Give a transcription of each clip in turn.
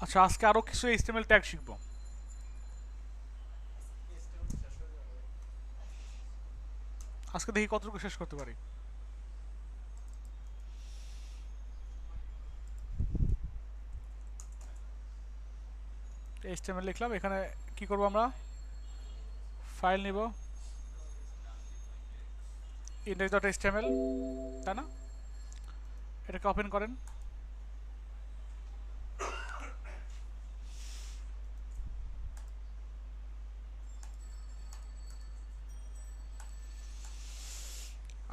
আচ্ছা, আজকে আরো কিছু এইচটিএমএল ট্যাগ শিখবো। আজকে দেখি কতটুকু শেষ করতে পারি। এইচটিএমএল লিখলাম, এখানে কি করব আমরা? ফাইল নিব, index.html, তাই না? এটাকে ওপেন করেন।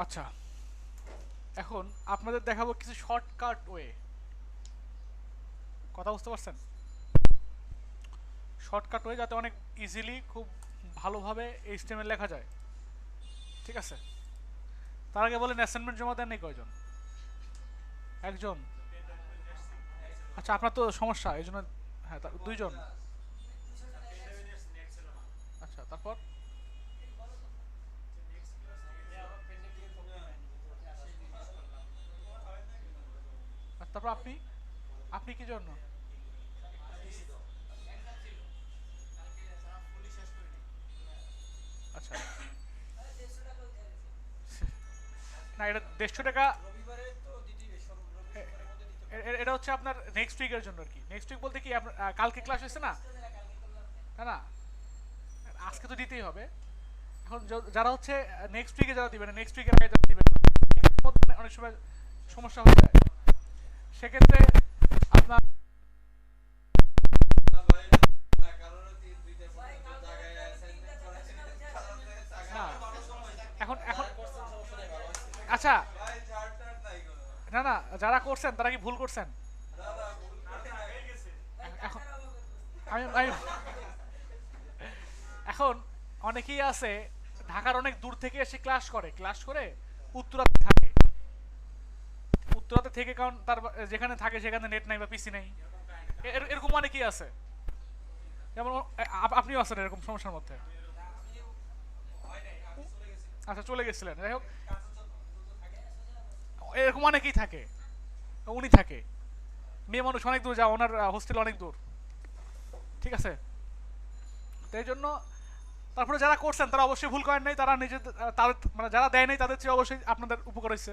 আচ্ছা, এখন আপনাদের দেখাবো কিছু শর্টকাট ওয়ে। কথা বুঝতে পারছেন? শর্টকাট ওয়ে যাতে অনেক ইজিলি, খুব ভালোভাবে এইচটিএমএল লেখা যায়। ঠিক আছে, তার আগে বলেন অ্যাসাইনমেন্ট জমা দেন নাই কয়জন? একজন? আচ্ছা, আপনার তো সমস্যা এই জন্য। হ্যাঁ, দুইজন। আচ্ছা, তারপর? আর তারপর আপনি আপনি কি জন্য? আচ্ছা, না, এটা 150 টাকা। এটা হচ্ছে আপনার নেক্সট উইকের জন্য আর কি। নেক্সট উইক বলতে কি, আপনার কালকে ক্লাস হয়েছে না, তাই না? আজকে তো দিতেই হবে। এখন যারা হচ্ছে নেক্সট উইকে যারা দিবেন, নেক্সট উইকের আগে যারা দিবেন, এর মধ্যে অনেক সময় সমস্যা হয়ে যায়। সেক্ষেত্রে আপনার না, এখন এখন আচ্ছা, না না, যারা করছেন তারা কি ভুল করছেন? এখন আমি এখন অনেকেই আছে ঢাকার অনেক দূর থেকে এসে ক্লাস করে উত্তরাতে থাকে। উত্তরাতে থেকে, কারণ তার যেখানে থাকে সেখানে নেট নাই বা পিসি নাই। এরকম অনেকেই আছে। যেমন আপনিও আছেন এরকম সমস্যার মধ্যে। আচ্ছা, চলে গেছিলেন, যাই হোক। এরকম অনেকেই থাকে। উনি থাকে, মেয়ে মানুষ, অনেক দূর যাও, ওনার হোস্টেল অনেক দূর। ঠিক আছে, তাই জন্য তারপরে যারা করছেন তারা অবশ্যই ভুল করেন নাই, তারা নিজেদের তাদের মানে যারা দেয় নাই তাদের চেয়ে অবশ্যই আপনাদের উপকার হয়েছে।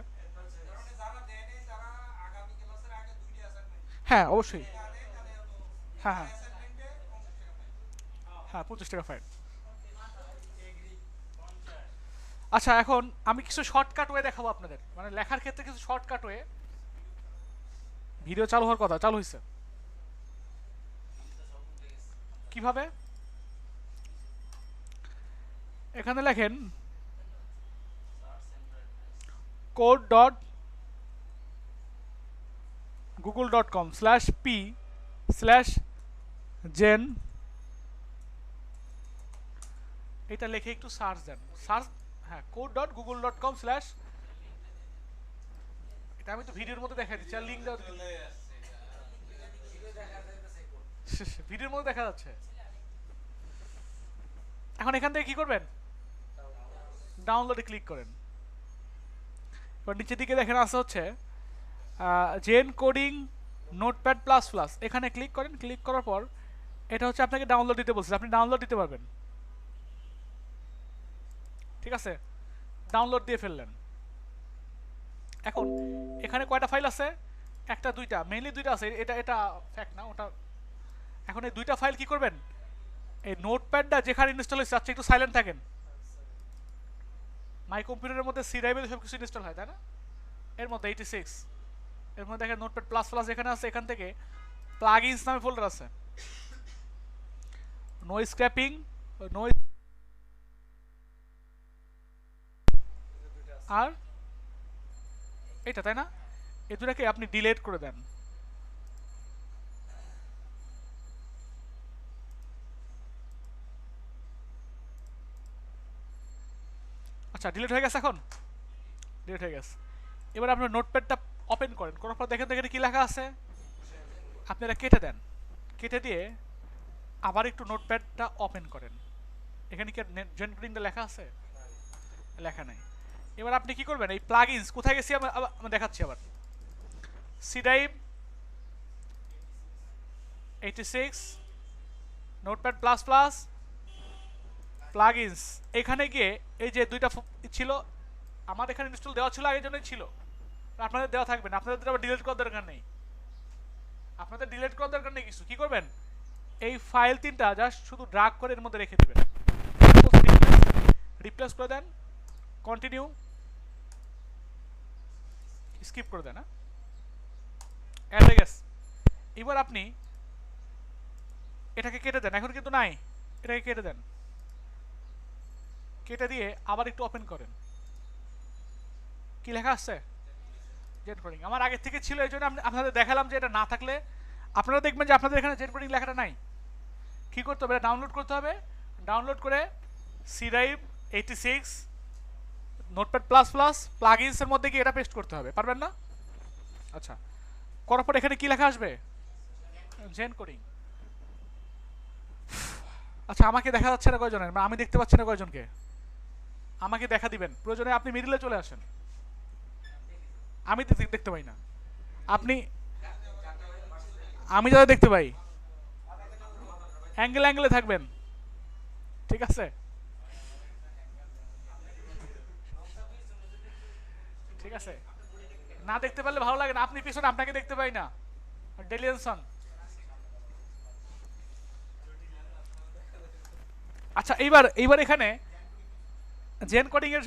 হ্যাঁ, অবশ্যই। হ্যাঁ হ্যাঁ হ্যাঁ, 25 টাকা ফাইন। আচ্ছা, এখন আমি কিছু শর্টকাট ওয়ে দেখাবো আপনাদের, মানে লেখার ক্ষেত্রে কিছু শর্টকাট ওয়ে। ভিডিও চালু হওয়ার কথা, চালু হয়েছে। কিভাবে? এখানে লেখেন code.google.com/p/gen। এটা লিখে একটু সার্চ দেন। সার্চ, হ্যাঁ, code.google.com/। এটা আমি তো ভিডিওর মধ্যে দেখা দিচ্ছি, আর লিঙ্ক দেওয়া ভিডিওর মধ্যে দেখা যাচ্ছে। এখন এখান থেকে কি করবেন? ডাউনলোডে ক্লিক করেন। এবার নিচের দিকে দেখেন আছে হচ্ছে জেন কোডিং নোটপ্যাড প্লাস প্লাস, এখানে ক্লিক করেন। ক্লিক করার পর এটা হচ্ছে আপনাকে ডাউনলোড দিতে বলছে, আপনি ডাউনলোড দিতে পারবেন। ঠিক আছে, ডাউনলোড দিয়ে ফেললেন। এখন এখানে কয়টা ফাইল আছে? একটা, দুইটা, মেইনলি দুইটা আছে। এটা এটা ফ্যাক্ট না, ওটা। এখন এই দুইটা ফাইল কি করবেন? এই নোটপ্যাডটা যেখানে ইনস্টল হয়েছে, আচ্ছা একটু সাইলেন্ট থাকেন। মাই কম্পিউটারের মধ্যে সি ড্রাইভে সব কিছু ইনস্টল হয়, তাই না? এর মধ্যে 86, এর মধ্যে দেখেন নোটপ্যাড প্লাস প্লাস যেখানে আছে, এখান থেকে প্লাগইনস নামে ফোল্ডার আছে। নো স্ক্র্যাপিং, নো, আর এটা, তাই না? এই দুটাকে আপনি ডিলিট করে দেন। আচ্ছা, ডিলিট হয়ে গেছে এখন। ডিলিট হয়ে গেছে। এবার আপনার নোটপ্যাডটা ওপেন করেন, করার পর দেখেন দেখেন কি লেখা আছে। আপনি এটা কেটে দেন। কেটে দিয়ে আবার একটু নোটপ্যাডটা ওপেন করেন। এখানে কি জেনারেটিংটা লেখা আছে? লেখা নাই। এবার আপনি কি করবেন? এই প্লাগইনস কোথায় গেছি আমি দেখাচ্ছি আবার। C drive 86 notepad plus plus plugins. এখানে গিয়ে এই যে দুইটা ছিল আমার এখানে ইনস্টল দেওয়া ছিল আগের জন্যই ছিল, আপনাদের দেওয়া থাকবে না, আপনাদের আবার ডিলিট করার দরকার নেই, আপনাদের ডিলিট করার দরকার নেই কিছু। কি করবেন, এই ফাইল তিনটা জাস্ট শুধু ড্রাগ করে এর মধ্যে রেখে দেবেন, রিপ্লেস করে দেন, কন্টিনিউ, স্কিপ করে দেন, অ্যাড হয়ে গেছে। এবার আপনি এটাকে কেটে দেন, এখন কিন্তু নাই, এটাকে কেটে দেন, কেটে দিয়ে আবার একটু ওপেন করেন। কি লেখা আসছে, জেন কোডিং। আমার আগে থেকে ছিল, এই জন্য আপনাদের দেখালাম যে এটা না থাকলে আপনারা দেখবেন যে আপনাদের এখানে জেন কোডিং লেখাটা নাই। কি করতে হবে, ডাউনলোড করতে হবে, ডাউনলোড করে C drive 86 notepad plus plus প্লাগইনসের মধ্যে গিয়ে এটা পেস্ট করতে হবে, পারবেন না? আচ্ছা, করার পর এখানে কি লেখা আসবে, জেন কোডিং। আচ্ছা, আমাকে দেখা যাচ্ছে না কয়জনের, আমি দেখতে পাচ্ছি না কয়জনকে, আমাকে দেখা দিবেন, প্রয়োজনে আপনি মিডিলে চলে আসেন, আমি দেখতে পাই না, আপনি, আমি যারা দেখতে পাই অ্যাঙ্গেলে থাকবেন, ঠিক আছে? ঠিক আছে, না দেখতে পারলে ভালো লাগে না, আপনি পিছনে আপনাকে দেখতে পাই না, ডেলিয়েনসন। আচ্ছা, এইবার এখানে জেন কোডিং এর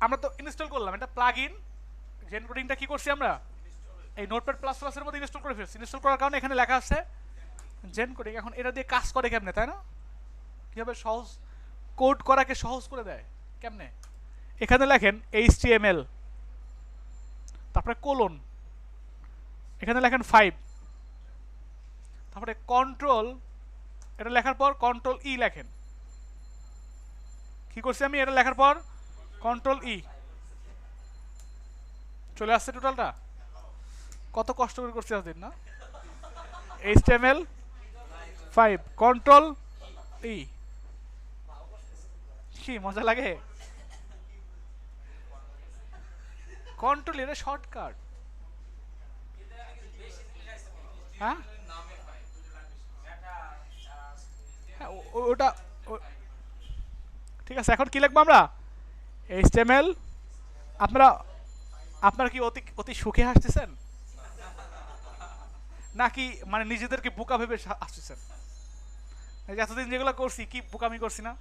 আমরা তো ইনস্টল করলাম, এটা প্লাগ ইন। জেন কোডিংটা কি করছি আমরা, এই নোটপ্যাড প্লাস প্লাস এর মধ্যে ইনস্টল করে ফেলছি, ইনস্টল করার কারণে এখানে লেখা আছে জেন কোডিং। এখন এটা দিয়ে কাজ করে কেমনে, তাই না? কিভাবে সহজ কোড করাকে সহজ করে দেয় কেমনে, এখানে লেখেন HTML, তারপরে কোলন, এখানে লেখেন 5, তারপরে কন্ট্রোল, এটা লেখার পর কন্ট্রোল ই লেখেন। কি করছি আমি, এটা লেখার পর কন্ট্রোল ই, চলে আসছে টোটালটা। কত কষ্ট করে করছি আজদিন না, HTML 5 কন্ট্রোল ই, কি মজা লাগে, কন্ট্রোল এটা শর্টকাট। হ্যাঁ হ্যাঁ, ওটা ঠিক আছে। এখন কি লিখবো আমরা, HTML। আপনারা কি অতি অতি সুখে হাসতেছেন, নাকি মানে নিজেদেরকে বোকা ভেবে হাসতেছেন? এতদিন যেগুলো করছি কি বোকামি করছি না?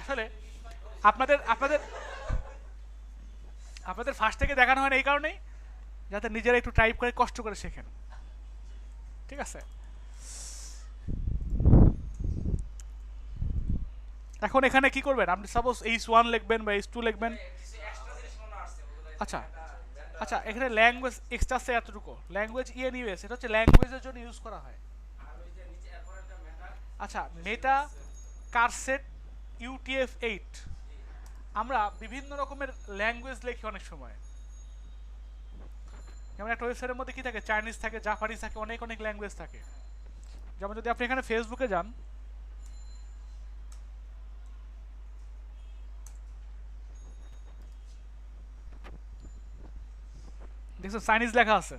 আসলে আপনাদের আপনাদের আপনাদের ফার্স্ট থেকে দেখানো হয় না এই কারণেই, যাতে নিজেরা একটু টাইপ করে কষ্ট করে শেখেন, ঠিক আছে? এখন এখানে কি করবেন, আপনি সাপোজ H1 লিখবেন বা H2 লিখবেন। আচ্ছা আচ্ছা, এখানে ল্যাঙ্গুয়েজ এক্সট্রা আছে এতটুকু, ল্যাঙ্গুয়েজ ENUS, এটা হচ্ছে ল্যাঙ্গুয়েজের জন্য ইউজ করা হয়। আচ্ছা, মেটা কারসেট UTF-8, আমরা বিভিন্ন রকমের ল্যাঙ্গুয়েজ লিখি অনেক সময়, যেমন একটা ওয়েবসাইটের মধ্যে কি থাকে, চাইনিজ থাকে, জাপানিজ থাকে, অনেক অনেক ল্যাঙ্গুয়েজ থাকে। যেমন যদি আপনি এখানে ফেসবুকে যান, দেখছেন চাইনিজ লেখা আছে,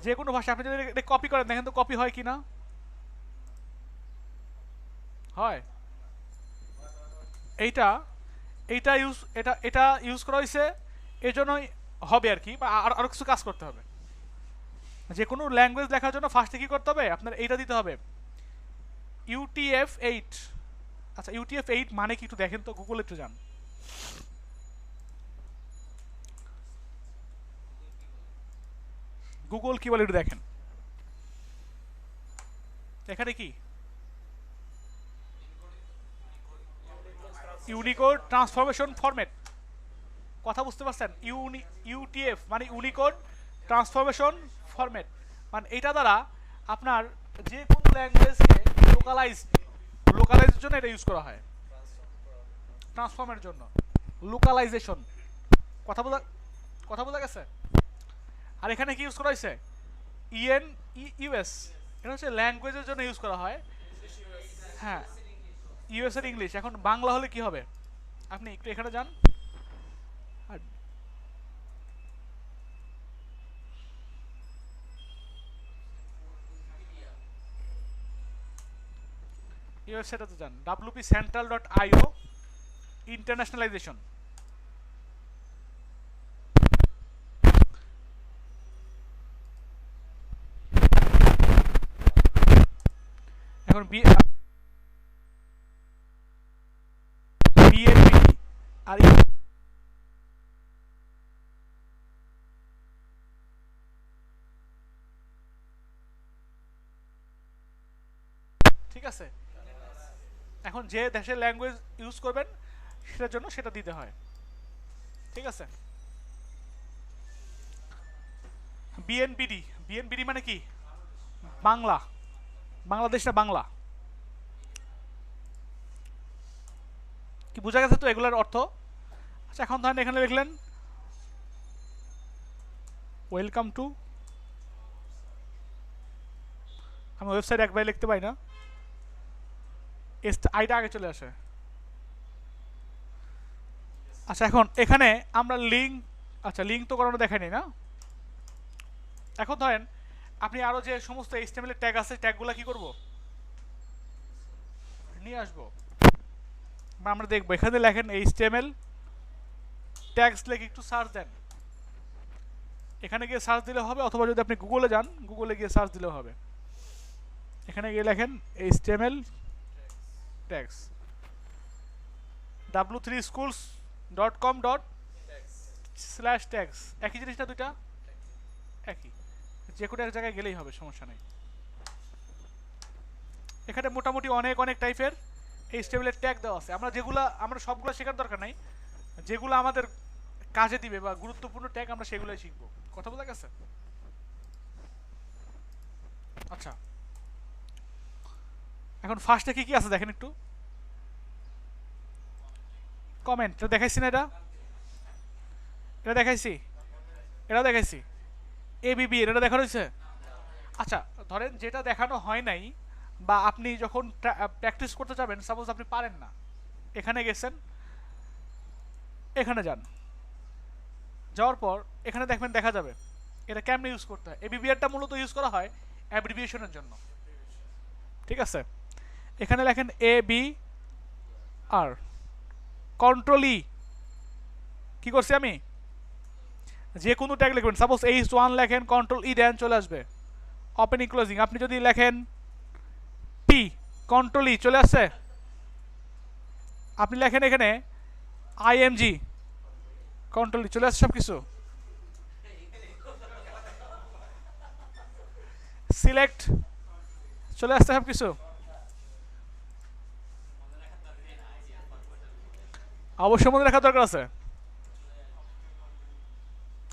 যে কোনো ভাষা। আপনি যদি কপি করেন দেখেন তো কপি হয় কিনা, হয়। এইটা এইটা ইউজ এটা এটা ইউজ করা হয়েছে এই জন্যই হবে আর কি, বা আরো কিছু কাজ করতে হবে। যে কোনো ল্যাঙ্গুয়েজ লেখার জন্য ফার্স্টে কি করতে হবে, আপনার এইটা দিতে হবে, UTF-8। আচ্ছা, UTF-8 মানে কি একটু দেখেন তো, গুগলে একটু যান, গুগল কি বলে একটু দেখেন। এখানে কি ইউনিকোড ট্রান্সফরমেশন ফরম্যাট, কথা বুঝতে পারছেন? UTF মানে ইউনিকোড ট্রান্সফরমেশন ফরম্যাট, মানে এটা দ্বারা আপনার যে কোনো ল্যাঙ্গুয়েজকে লোকালাইজের জন্য এটা ইউজ করা হয়, ট্রান্সফর্মের জন্য, লোকালাইজেশন। কথা বোঝা গেছে? আর এখানে কি ইউজ করা হয়েছে, ENUS, এটা হচ্ছে ল্যাঙ্গুয়েজের জন্য ইউজ করা হয়। হ্যাঁ, US এর ইংলিশ। এখন বাংলা হলে কি হবে, আপনি একটু এখানে যান, এই ওয়েবসাইটে যান wpcentral.io ইন্টারন্যাশনালাইজেশন। এখন বিএনপি আর ঠিক আছে। এখন যে দেশের ল্যাঙ্গুয়েজ ইউজ করবেন সেটার জন্য সেটা দিতে হয়, ঠিক আছে। বিএনবিডি, বিএনবিডি মানে কি? বাংলা, বাংলাদেশ না বাংলা। কি বোঝা গেছে তো এগুলোর অর্থ? আচ্ছা এখন ধরেন এখানে লিখলেন ওয়েলকাম টু, আমি ওয়েবসাইট একবারে লিখতে পারি না, আইটা আগে চলে আসে। আচ্ছা এখন এখানে আমরা লিঙ্ক, আচ্ছা লিঙ্ক তো করানো দেখায়নি না। এখন ধরেন আপনি আরো যে সমস্ত এইচটিএমএল ট্যাগ আছে ট্যাগগুলো কি করব, নিয়ে আসবো। আমরা দেখবো এখানে লেখেন এইচটিএমএল ট্যাগস লিখে একটু সার্চ দেন, এখানে গিয়ে সার্চ দিলে হবে, অথবা যদি আপনি গুগলে যান গুগলে গিয়ে সার্চ দিলেও হবে। এখানে গিয়ে লেখেন এইচটিএমএল ট্যাগস w3schools.com/tags, একই জিনিসটা দুইটা একই, যে কোনো এক জায়গায় গেলেই হবে, সমস্যা নেই। এখানে মোটামুটি অনেক অনেক টাইপের এইচটিএমএল ট্যাগ দেওয়া আছে, আমরা সবগুলো শেখার দরকার নাই, যেগুলো আমাদের কাজে দিবে বা গুরুত্বপূর্ণ ট্যাগ আমরা সেগুলোই শিখবো। কথা বোঝা গেছে? আচ্ছা এখন ফার্স্টে কি কি আছে দেখেন একটু, কমেন্ট দেখাইছি না, এটা দেখাইছি, এটা দেখাইছি, এবিবি এটা দেখানো হয়েছে। আচ্ছা ধরেন যেটা দেখানো হয় নাই, বা আপনি যখন প্র্যাকটিস করতে যাবেন, সাপোজ আপনি পারেন না, এখানে গেছেন, এখানে যান, যাওয়ার পর এখানে দেখবেন দেখা যাবে এটা কেমনে ইউজ করতে হয়। এবিবিআরটা মূলত ইউজ করা হয় অ্যাব্রিভিয়েশনের জন্য, ঠিক আছে। এখানে লেখেন এ বি আর, কন্ট্রোল ই, কি করছি আমি, যে কোনো ট্যাগ লিখবেন, সাপোজ H1 লেখেন, কন্ট্রোল ই দেন, চলে আসবে ওপেনিং ক্লোজিং। আপনি যদি লেখেন পি, কন্ট্রোল ই চলে আসছে। আপনি লেখেন এখানে আইএমজি, কন্ট্রোল ই চলে আসছে সব কিছু। সিলেক্ট চলে আসছে সব কিছু। অবশ্যই মনে রাখা দরকার আছে,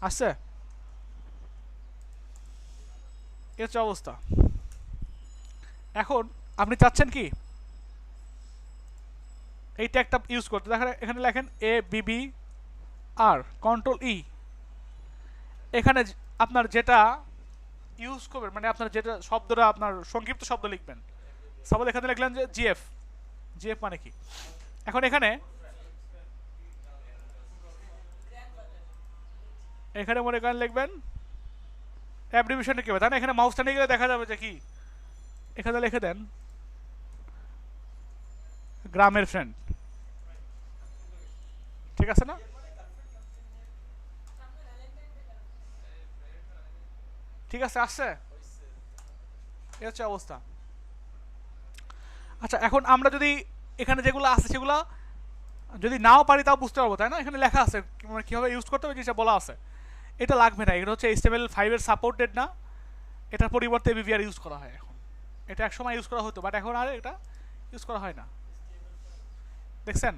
আসছে, এ হচ্ছে অবস্থা। এখন আপনি চাচ্ছেন কি এই ট্যাগটা ইউজ করতে, দেখেন এখানে লেখেন এ বিবি আর, কন্ট্রোল ই, এখানে আপনার যেটা ইউজ করবেন, মানে আপনার যেটা শব্দটা আপনার সংক্ষিপ্ত শব্দ লিখবেন, সাপোজ এখানে লিখলেন যে জিএফ, জিএফ মানে কি। এখন এখানে এখানে মনে করেন লিখবেন অ্যাব্রিভিয়েশনটা কি হবে, তাই না? এখানে মাউসটা নিয়ে গেলে দেখা যাবে যে কি, এখানে লিখে দেন গ্রামের ফ্রেন্ড, ঠিক আছে না? ঠিক আছে, আসছে, এ হচ্ছে অবস্থা। আচ্ছা এখন আমরা যদি এখানে যেগুলো আছে সেগুলো যদি নাও পারি তাও বুঝতে পারবো, তাই না? এখানে লেখা আছে মানে কীভাবে ইউজ করতে হবে, জিনিসটা বলা আছে। এটা লাগবে না, এটা হচ্ছে HTML5 এর সাপোর্টেড না, এটার পরিবর্তে বিভিআর ইউজ করা হয় এখন। এটা এক সময় ইউজ করা হতো, বাট এখন আর এটা ইউজ করা হয় না, দেখছেন?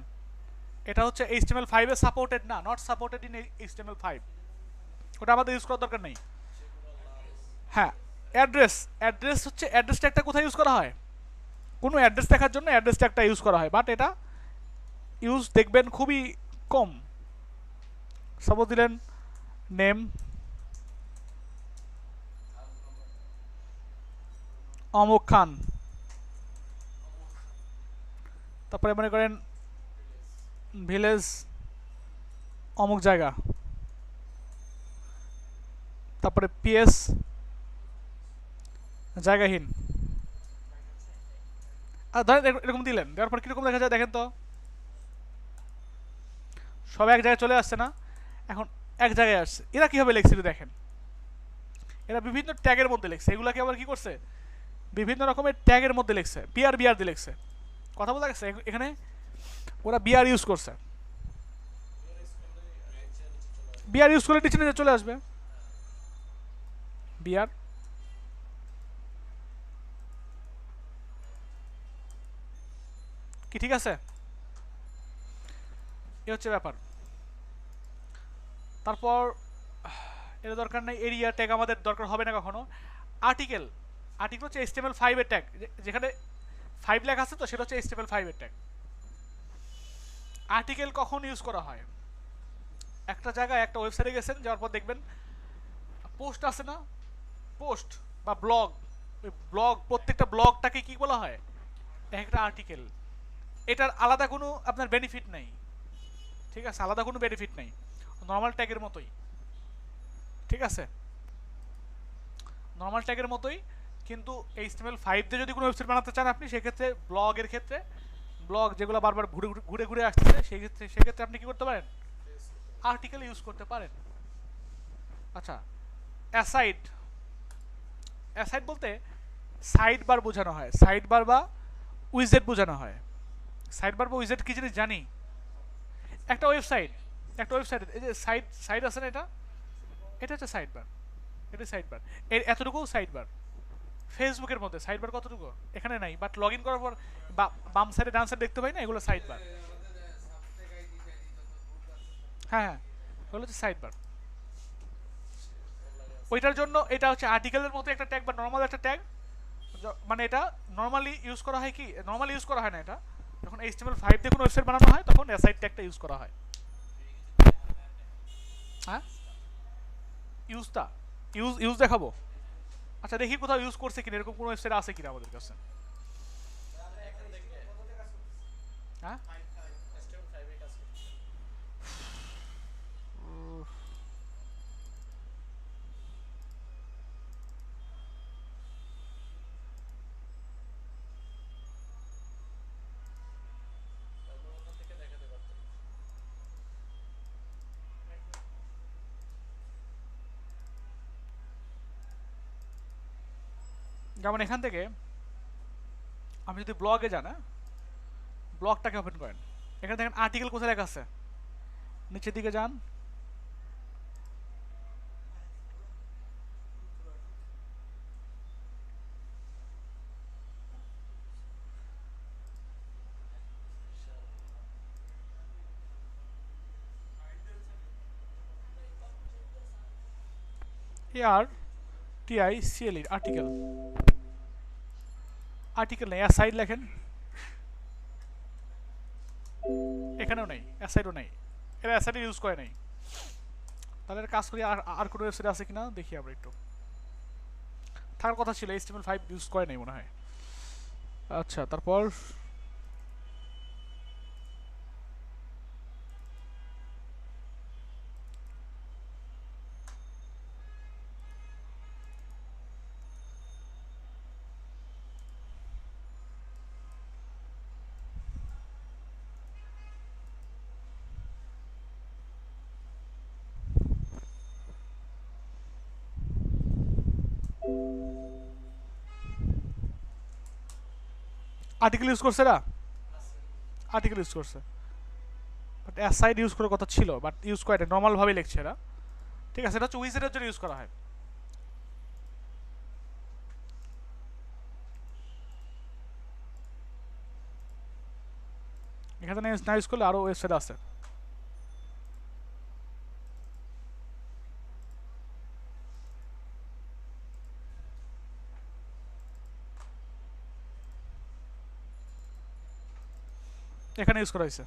এটা হচ্ছে HTML5 এর সাপোর্টেড না, নট সাপোর্টেড ইন HTML5, ওটা আমাদের ইউজ করার দরকার নেই। হ্যাঁ, অ্যাড্রেস, অ্যাড্রেস হচ্ছে অ্যাড্রেস ট্যাগটা কোথায় ইউজ করা হয়, কোনো অ্যাড্রেস দেখার জন্য অ্যাড্রেস ট্যাগটা ইউজ করা হয়, বাট এটা ইউজ দেখবেন খুবই কম। সাপোজ দিলেন নেম, অমুক খান, তারপরে মনে করেন ভিলেজ অমুক জায়গা, তারপরে পিএস জায়গাহীন, ধরেন এরকম দিলেন, দেওয়ার পর কীরকম দেখা যায় দেখেন তো, সব এক জায়গায় চলে আসছে না? এখন এক জায়গায় আসছে, এরা কীভাবে লিখছিল দেখেন, এরা বিভিন্ন ট্যাগের মধ্যে লিখছে, এগুলাকে আবার কি করছে, বিভিন্ন রকমের ট্যাগের মধ্যে লিখছে, বিআর বিআর দিয়ে লিখছে। কথা বলা গেছে এখানে, ওরা বিআর ইউজ করছে, বিআর ইউজ করে নিচে নিচে চলে আসবে বিআর। কি ঠিক আছে? এ হচ্ছে ব্যাপার। তারপর এটা দরকার নেই, এরিয়া ট্যাগ আমাদের দরকার হবে না কখনো। আর্টিকেল, আর্টিকেল হচ্ছে HTML5 এর ট্যাগ, যেখানে 5 লেখা আছে তো সেটা হচ্ছে HTML5 এর ট্যাগ। আর্টিকেল কখন ইউজ করা হয়? একটা জায়গায় একটা ওয়েবসাইটে গেছেন, যাওয়ার পর দেখবেন পোস্ট আছে না, পোস্ট বা ব্লগ, ওই ব্লগ, প্রত্যেকটা ব্লগটাকে কি বলা হয়, একটা আর্টিকেল। এটার আলাদা কোনো আপনার বেনিফিট নেই, ঠিক আছে, আলাদা কোনো বেনিফিট নেই, নর্মাল ট্যাগের মতোই, ঠিক আছে, নর্মাল ট্যাগের মতোই। কিন্তু HTML5 দিয়ে যদি কোনো ওয়েবসাইট বানাতে চান আপনি, সেক্ষেত্রে ব্লগের ক্ষেত্রে, ব্লগ যেগুলো বারবার ঘুরে ঘুরে ঘুরে আসছে, সেক্ষেত্রে আপনি কি করতে পারেন, আর্টিকেল ইউজ করতে পারেন। আচ্ছা, অ্যাসাইড, অ্যাসাইড বলতে সাইড বার বোঝানো হয়, সাইড বার বা উইজেট বোঝানো হয়। সাইড বার বা উইজেট কি জিনিস জানি? একটা ওয়েবসাইট, একটা ওয়েবসাইট, এই যে সাইড সাইড আছে না, এটা, এটা হচ্ছে সাইড বার, এটা সাইড বার, এর এতটুকু সাইড বার। ফেসবুকের মধ্যে সাইড বার কতটুকু, এখানে নাই, বাট লগ ইন করার পর বাম সাইডে ডান সাইড দেখতে পাই না, এগুলো সাইড বার। হ্যাঁ হ্যাঁ, ওগুলো হচ্ছে সাইড বার। ওইটার জন্য এটা হচ্ছে আর্টিকেলের মতো একটা ট্যাগ বা নর্মাল একটা ট্যাগ, মানে এটা নর্মালি ইউজ করা হয়, কি নর্মালি ইউজ করা হয় না এটা, যখন HTML5 দিয়ে কোনো ওয়েবসাইট বানানো হয় তখন অ্যাসাইড ট্যাগটা ইউজ করা হয়। হ্যাঁ, ইউজটা, ইউজ ইউজ দেখাবো। আচ্ছা দেখি কোথাও ইউজ করছে কিনা, এরকম কোনো ওয়েবসাইট আছে কিনা আমাদের কাছে। হ্যাঁ, যেমন এখান থেকে আপনি যদি ব্লগে যান, হ্যাঁ, ব্লগটাকে ওপেন করেন, এখানে দেখেন আর্টিকেল কোথায় লেখা আছে, নিচের দিকে যান, ARTICLE, আর্টিকেল, আর্টিকেল নেই, অ্যাসাইড লেখেন, এখানেও নেই, অ্যাসাইডও নেই, এরা অ্যাসাইড ইউজ করে নাই। তাহলে কাজ করি, আর আর কোনো ওয়েবসাইট আছে কিনা দেখি আমরা একটু, থাকার কথা ছিল, HTML5 ইউজ করে নাই মনে হয়। আচ্ছা, তারপর আর্টিকেল ইউজ করছে না, আর্টিকেল ইউজ করছে, বাট অ্যাসাইড ইউজ করার কথা ছিল, বাট ইউজ করে নর্মালভাবে লিখছে এরা, ঠিক আছে, এটা হচ্ছে উইজেটের জন্য ইউজ করা হয়। এখানে না ইউজ করলে আরও ওয়েবসাইট আছে। এখানে ইউজ করা হয়েছে।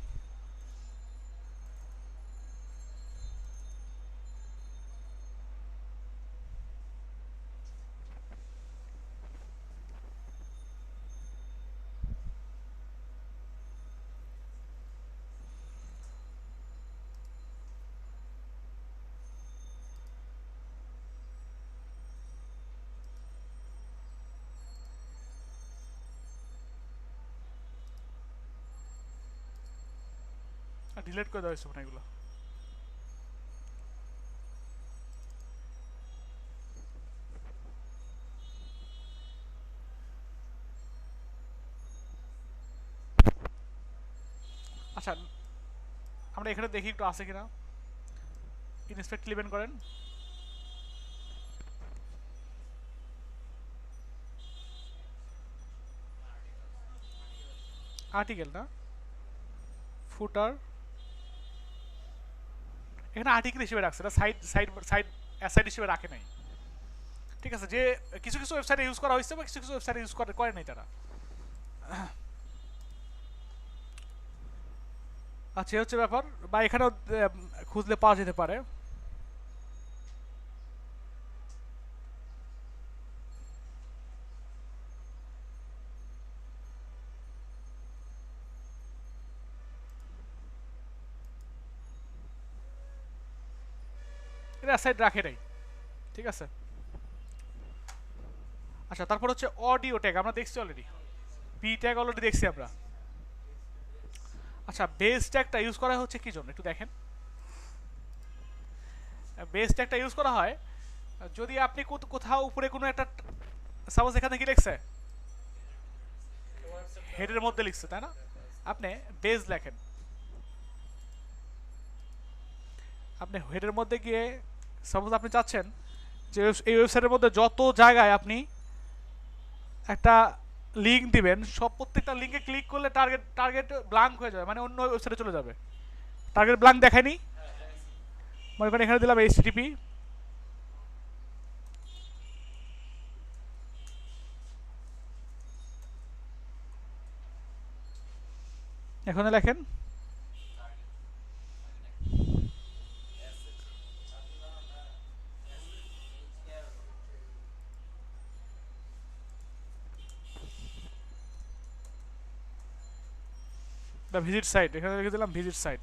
ডিলিট করে দেওয়া হয়েছে মানে এগুলো। আচ্ছা আমরা এখানে দেখি একটু আছে কিনা। ইনস্পেক্ট লিভেন করেন। আর্টিকেল না, ফুটার এখানে আর্টিকেল হিসেবে রাখছে, এটা সাইড সাইড সাইড অ্যাসাইড হিসেবে রাখে নাই। ঠিক আছে, যে কিছু কিছু ওয়েবসাইটে ইউজ করা হয়েছে বা কিছু কিছু ওয়েবসাইটে ইউজ করে নাই তারা। আচ্ছা হচ্ছে ব্যাপার, বা এখানেও খুঁজলে পাওয়া যেতে পারে। এটা সাইড রাখে নাই, ঠিক আছে। আচ্ছা তারপর হচ্ছে অডিও ট্যাগ আমরা দেখছি অলরেডি, পি ট্যাগ অলরেডি দেখছি আমরা। আচ্ছা বেস ট্যাগটা ইউজ করা হচ্ছে কি জন্য একটু দেখেন। বেস ট্যাগটা ইউজ করা হয় যদি আপনি কোথাও উপরে কোনো একটা, সাপোজ এখানে কি লিখছে, হেডের মধ্যে লিখছে তাই না, আপনি বেস লেখেন, আপনি হেডের মধ্যে গিয়ে সাপোজ আপনি চাচ্ছেন যে এই ওয়েবসাইটের মধ্যে যত জায়গায় আপনি একটা লিঙ্ক দিবেন, সব প্রত্যেকটা লিঙ্কে ক্লিক করলে টার্গেট ব্ল্যাঙ্ক হয়ে যাবে, মানে অন্য ওয়েবসাইটে চলে যাবে। টার্গেট ব্ল্যাঙ্ক দেখায়নি, মনে করেন এখানে দিলাম এইচটিটিপি, এখানে লেখেন দ্য ভিজিট সাইট, এখানে লিখে দিলাম ভিজিট সাইট,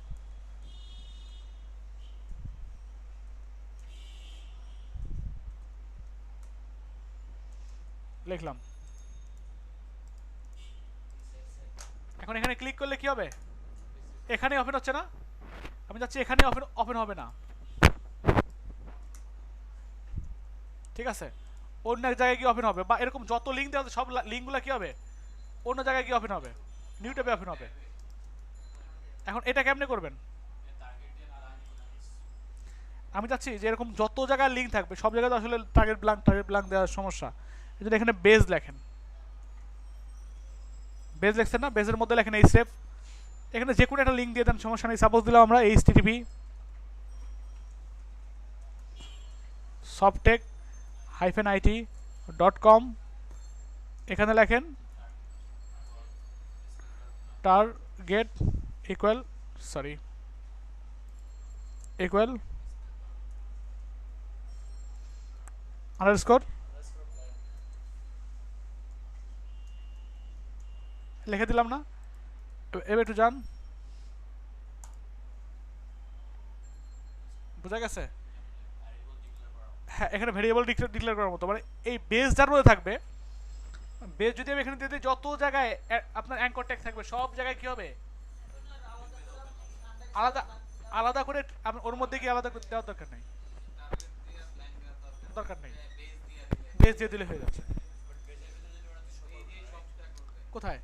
লিখলাম। এখন এখানে ক্লিক করলে কি হবে, এখানে ওপেন হচ্ছে না, আমি যাচ্ছি এখানে ওপেন হবে না, ঠিক আছে, অন্য এক জায়গায় গিয়ে ওপেন হবে, বা এরকম যত লিঙ্ক দেওয়া সব লিঙ্কগুলো কি হবে অন্য জায়গায় গিয়ে ওপেন হবে, নিউ ট্যাবে ওপেন হবে। এখন এটা কেমনে করবেন, আমি চাচ্ছি যে এরকম যত জায়গায় লিঙ্ক থাকবে সব জায়গায় আসলে টার্গেট ব্ল্যাঙ্ক দেওয়ার সমস্যা, এই জন্য এখানে বেজ লেখেন, বেজ লেখছেন না, বেজের মধ্যে লেখেন এই স্টেপ, এখানে যে কোনো একটা লিঙ্ক দিয়ে দেন, সমস্যা নেই। সাপোজ দিলাম আমরা http softech-it.com, এখানে লেখেন টার্গেট ইকুয়াল আন্ডারস্কোর লিখে দিলাম না, এবার একটু যান, বোঝা গেছে। হ্যাঁ এখানে ভেরিয়েবল ডিক্লেয়ার করার মতো, মানে এই বেস যার মধ্যে থাকবে, বেস যদি আমি এখানে দিয়ে দিই যত জায়গায় আপনার অ্যাঙ্কর ট্যাগ থাকবে সব জায়গায় কি হবে আলাদা আলাদা করে, ওর মধ্যে কি আলাদা করে দেওয়ার দরকার নেই, বেস দিয়ে দিলে হয়ে যাচ্ছে। কোথায়,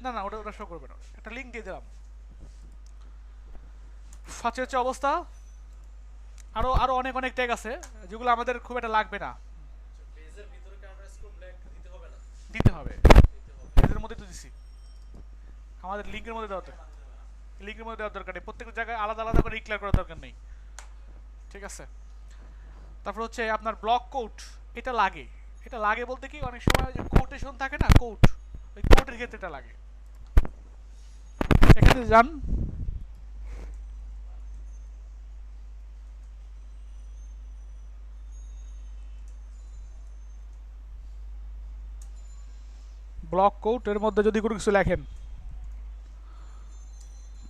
না না ওটা শো করবে না, একটা লিঙ্ক দিয়ে দিলাম। ফাঁচে হচ্ছে অবস্থা, আরো আরো অনেক অনেক ট্যাগ আছে যেগুলো আমাদের খুব একটা লাগবে না, দিতে হবে, এদের মধ্যে তো দিছি, আমাদের লিঙ্কের মধ্যে দেওয়া দরকার, লিঙ্কের মধ্যে দেওয়ার দরকার নেই, প্রত্যেক জায়গায় আলাদা আলাদা করে ডিক্লেয়ার করার দরকার নেই, ঠিক আছে। তারপর হচ্ছে আপনার ব্লক কোড, এটা লাগে বলতে কি অনেক সময় যে কোটেশন থাকে না, কোড, ওই কোডের ক্ষেত্রে এটা লাগে। এখানে যান, ব্লক কোড এর মধ্যে যদি কোনো কিছু লেখেন,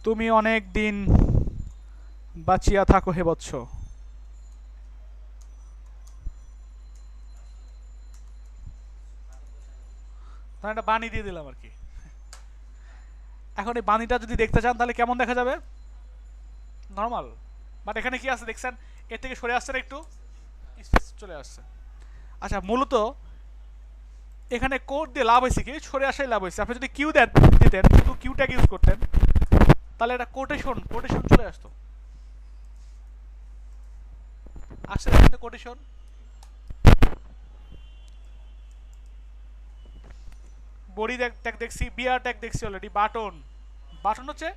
তুমি অনেক দিন বাঁচিয়া থাকো হে বৎস, একটা বাণী দিয়ে দিলাম আর কি। এখন এই বাণীটা যদি দেখতে চান তাহলে কেমন দেখা যাবে, নর্মাল, বাট এখানে কি আছে দেখছেন, এর থেকে সরে আসছে না একটু, স্পেস চলে আসছে। আচ্ছা, মূলত এখানে কোড দিয়ে লাভ হয়েছে কি, সরে আসাই লাভ হয়েছে। আপনি যদি কিউ দিতেন, শুধু কিউ ট্যাগ ইউজ করতেন, তাহলে এটা কোটেশন চলে আসতো। আসছে দেখেন তো কোটেশন। বডি ট্যাগ দেখছি, বিআর ট্যাগ দেখছি অলরেডি। বাটন হচ্ছে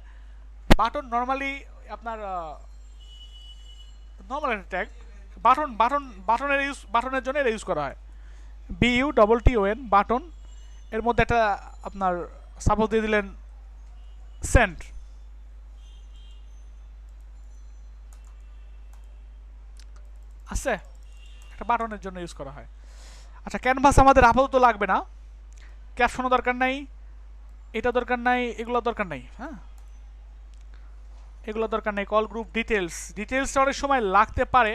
বাটন নর্মালি আপনার নর্মাল একটা ট্যাগ। বাটনের জন্য এটা ইউজ করা হয়। BUTTON button. এর মধ্যে একটা আপনার সাপোজ দিয়ে দিলেন সেন্ড, আছে একটা বাটনের জন্য ইউজ করা হয়। আচ্ছা, ক্যানভাস আমাদের আপাতত লাগবে না, ক্যাপশনও দরকার নাই, এটা দরকার নাই, এগুলো দরকার নাই। হ্যাঁ, এগুলো দরকার নেই। কল গ্রুপ ডিটেলসটা অনেক সময় লাগতে পারে,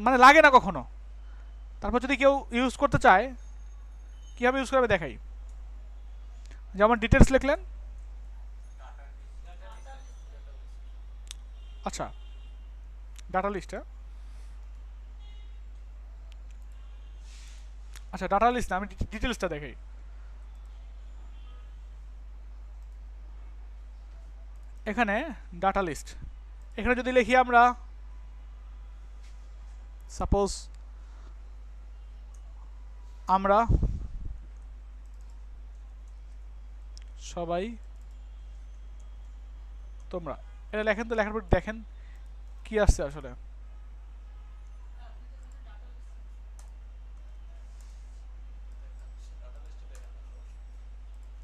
মানে লাগে না কখনো। তারপর যদি কেউ ইউজ করতে চায়, কীভাবে ইউজ করবে দেখাই। যেমন ডিটেলস লিখলেন, আচ্ছা ডাটা লিস্ট, আচ্ছা ডাটা লিস্ট না, আমি ডিটেলসটা দেখাই। এখানে ডাটা লিস্ট, এখানে যদি লিখি আমরা সাপোজ আমরা সবাই তোমরা, এটা লেখেন তো, লেখার পর দেখেন কি আসছে আসলে।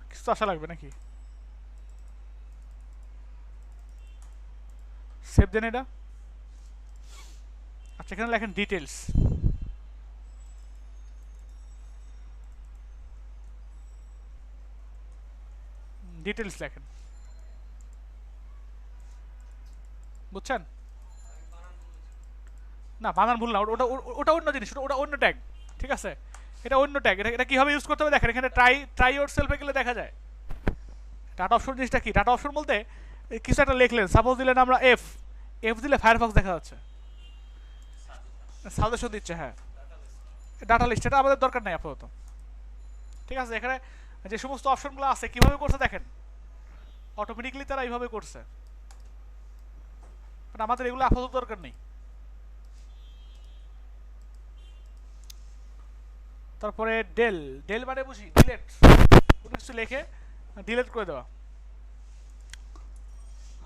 কিছু তো আশা লাগবে নাকি, সেভ দেন এটা। আচ্ছা, এখানে লেখেন ডিটেলস, ডিটেলস লেখেন, বুঝছেন? না, বানান ভুল না, ওটা ওটা অন্য জিনিস, ওটা অন্য ট্যাগ, ঠিক আছে? এটা অন্য ট্যাগ। এটা কীভাবে ইউজ করতে হবে দেখেন, এখানে ট্রাই ইয়োর সেলফে গেলে দেখা যায়। ডাটা অপশন জিনিসটা কি, ডাটা অপশন বলতে কিছু একটা লিখলেন, সাপোজ দিলেন আমরা এফ দিলে ফায়ারফক্স দেখা যাচ্ছে, সাজেশন দিচ্ছে। হ্যাঁ, ডাটা লিস্ট, এটা আমাদের দরকার নাই আপাতত, ঠিক আছে? এখানে যে সমস্ত অপশনগুলো আছে কীভাবে করছে দেখেন, অটোমেটিকলি তারা এইভাবে করছে, আমাদের এগুলো আপাতত দরকার নেই। তারপরে ডেল মানে বুঝি ডিলেট, কোনো কিছু লিখে ডিলেট করে দেওয়া।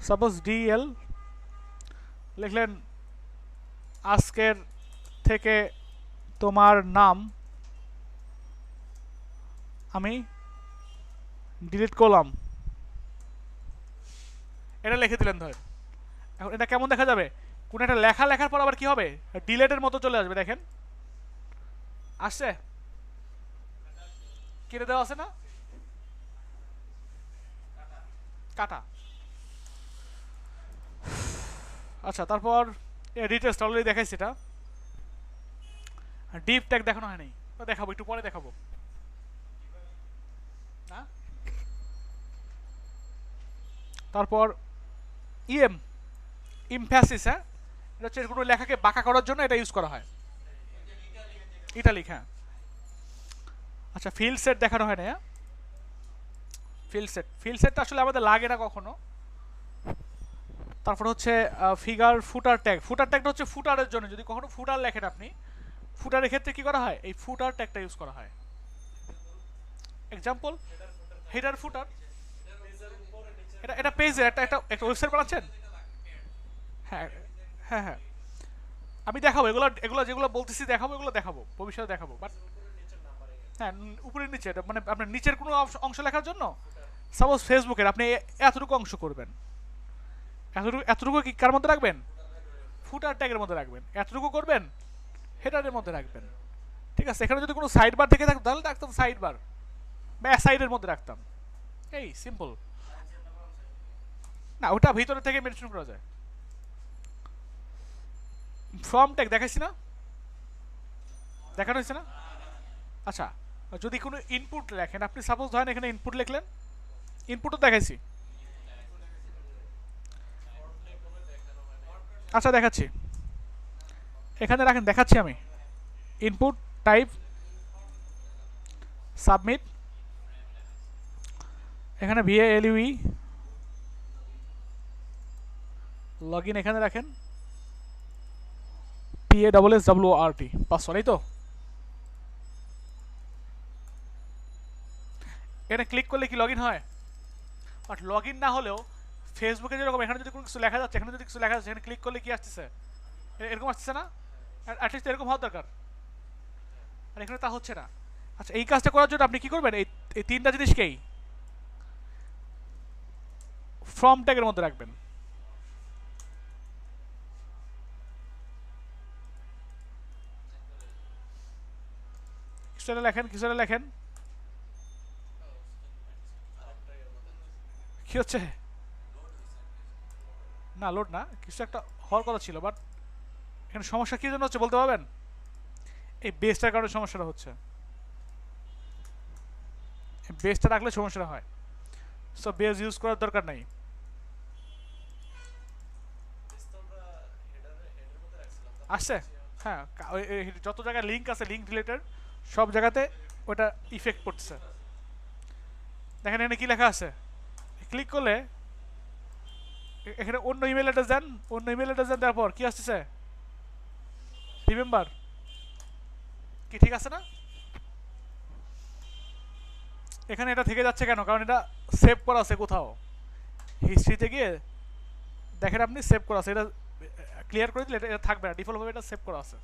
সাপোজ ডিএল লিখলেন, আজকের থেকে তোমার নাম আমি ডিলিট করলাম, এটা লিখে দিলেন। ধরেন এখন এটা কেমন দেখা যাবে, কোন একটা লেখার পর আবার কি হবে, ডিলেটের মতো চলে আসবে। দেখেন আসছে, কেটে দেওয়া আছে না, কাটা। আচ্ছা, তারপর ডিটেলসটা অলরেডি দেখাইছি, এটা ডিপ ট্যাগ দেখানো হয় নাই, দেখাবো একটু পরে দেখাবো। তারপর ইমফ্যাসিস, হ্যাঁ, এটা হচ্ছে কোনো লেখাকে বাঁকা করার জন্য এটা ইউজ করা হয়, ইটালিক। হ্যাঁ, আচ্ছা, ফিল্ড সেট দেখানো হয় না, হ্যাঁ, ফিল্ড সেটটা আসলে আমাদের লাগে না কখনো। তারপর হচ্ছে ফুটার ট্যাগটা হচ্ছে ফুটারের জন্য, যদি কখনো ফুটার লেখেন আপনি, ফুটারের ক্ষেত্রে কি করা হয়, এই ফুটার ট্যাগটা ইউজ করা হয়। এক্সাম্পল, হেডার ফুটার, এটা পেজের একটা ওয়েবসাইট বানাচ্ছেন। হ্যাঁ হ্যাঁ হ্যাঁ, আমি দেখাবো এগুলো যেগুলো বলতেছি দেখাবো ভবিষ্যতে দেখাবো। বাট হ্যাঁ, উপরের নিচে, মানে আপনার নিচের কোনো অংশ লেখার জন্য, সাপোজ ফেসবুকের আপনি এতটুকু অংশ করবেন, এতটুকু কি কার মধ্যে রাখবেন, ফুটার ট্যাগের মধ্যে রাখবেন। এতটুকু করবেন হেডারের মধ্যে রাখবেন, ঠিক আছে? এখানে যদি কোনো সাইড বার থেকে থাকতো তাহলে রাখতাম সাইড বার বা সাইডের মধ্যে রাখতাম, এই সিম্পল। না, ওটা ভিতরে থেকে মেনশন করা যায়। ফ্রম ট্যাগ দেখাইছি না, দেখানো হয়েছে না? আচ্ছা, যদি কোনো ইনপুট লেখেন আপনি, সাপোজ ধরেন এখানে ইনপুট লিখলেন, ইনপুটও দেখাইছি। আচ্ছা দেখাচ্ছি, এখানে রাখেন, দেখাচ্ছি আমি। ইনপুট, টাইপ, সাবমিট, এখানে VALUE, লগ ইন এখানে রাখেন, PASSWORT, পাসওয়ার্ড, এই তো। এখানে ক্লিক করলে কি লগ ইন হয়? বাট লগ ইন না হলেও ফেসবুকে যেরকম এখানে যদি কোনো কিছু লেখা যাচ্ছে, এখানে যদি কিছু লেখা যাচ্ছে, এখানে ক্লিক করলে কি আসতেছে? এরকম আসতেছে না? অ্যাটলিস্ট এরকম হওয়ার দরকার, আর এখানে তা হচ্ছে না। আচ্ছা, এই কাজটা করার জন্য আপনি কি করবেন? এই তিনটা জিনিসকেই ফ্রম ট্যাগের মধ্যে রাখবেন। কিছুটা লেখেন, কিছুটা লেখেন। কি হচ্ছে? না, লোড না, কিছু একটা হওয়ার কথা ছিল, বাট এখানে সমস্যা কি জন্য হচ্ছে বলতে পারবেন? এই বেসটার কারণে সমস্যাটা হচ্ছে, বেসটা রাখলে সমস্যাটা হয়। সো বেস ইউজ করার দরকার নাই। আসছে? হ্যাঁ, যত জায়গায় লিঙ্ক আছে, লিঙ্ক রিলেটেড সব জায়গাতে ওটা ইফেক্ট পড়ছে। দেখেন এখানে কি লেখা আছে, ক্লিক করলে এখানে অন্য ইমেল অ্যাড্রেস দেন, অন্য ইমেল অ্যাড্রেস দেন, দেওয়ার পর কি আসতেছে? রিমেম্বার। কি ঠিক আছে না? এখানে এটা থেকে যাচ্ছে কেন? কারণ এটা সেভ করা আছে কোথাও হিস্ট্রিতে গিয়ে দেখেন আপনি, সেভ করা আছে। এটা ক্লিয়ার করে দিলে এটা থাকবে না, ডিফল্টভাবে এটা সেভ করা আছে।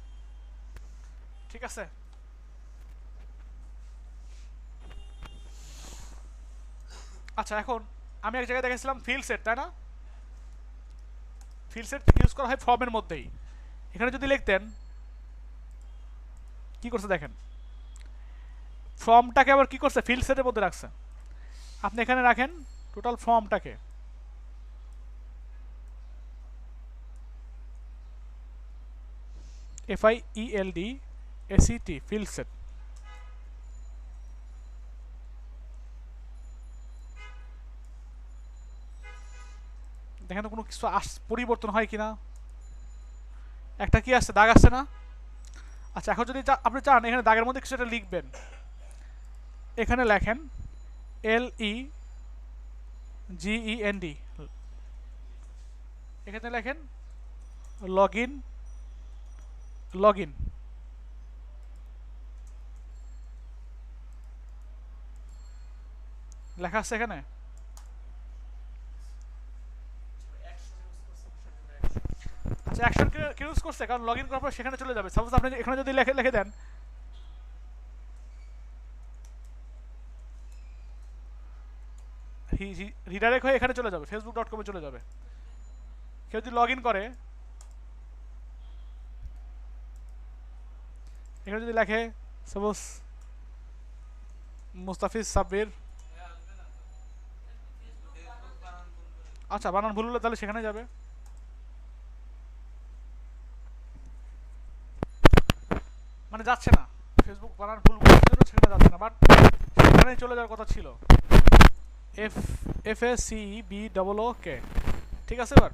ঠিক আছে? আচ্ছা, এখন আমি এক জায়গায় দেখেছিলাম ফিল্ড সেট, তাই না? ফিল্ড সেট ইউজ করা হয় ফর্মের মধ্যেই। এখানে যদি লিখতেন, কি করছে দেখেন, ফর্মটাকে আবার কি করছে, ফিল্ড সেটের মধ্যে রাখছে। আপনি এখানে রাখেন টোটাল ফর্মটাকে, FIELD SET, ফিল্ড সেট। দেখেন তো কোনো কিছু পরিবর্তন হয় কিনা। একটা কি আসছে, দাগ আসছে না? আচ্ছা, এখন যদি আপনি চান এখানে দাগের মধ্যে কিছু একটা লিখবেন, এখানে লেখেন LEGEND, এখানে লেখেন লগ ইন, লগ ইন লেখা আছে এখানে। আচ্ছা, অ্যাকশন কে ইউজ করছে? কারণ লগ ইন করার পর সেখানে চলে যাবে। সাপোজ আপনি এখানে যদি লিখে দেন রিডাইরেক্ট হয়ে এখানে চলে যাবে, facebook.com-এ চলে যাবে। কেউ যদি লগ ইন করে, এখানে যদি লেখে সাপোজ মুস্তাফিজ সাব্বির, আচ্ছা বানান ভুল হলে তাহলে সেখানে যাবে। মানে যাচ্ছে না, ফেসবুক বানান ভুল করার জন্য সেখানে যাচ্ছে না, বাট সেখানেই চলে যাওয়ার কথা ছিল। FACEBOOK, ঠিক আছে? এবার